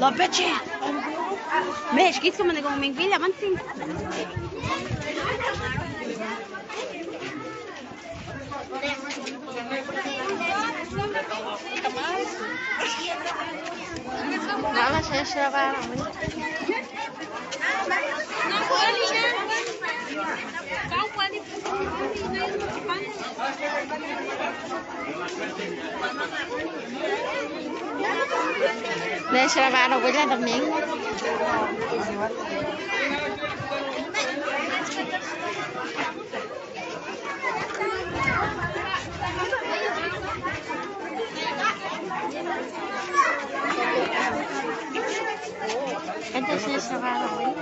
Lopeche. Mesh, geht como de como me envía avance. Nada, se va a đây sẽ vào đâu với là tầm miếng entonces se va a đâu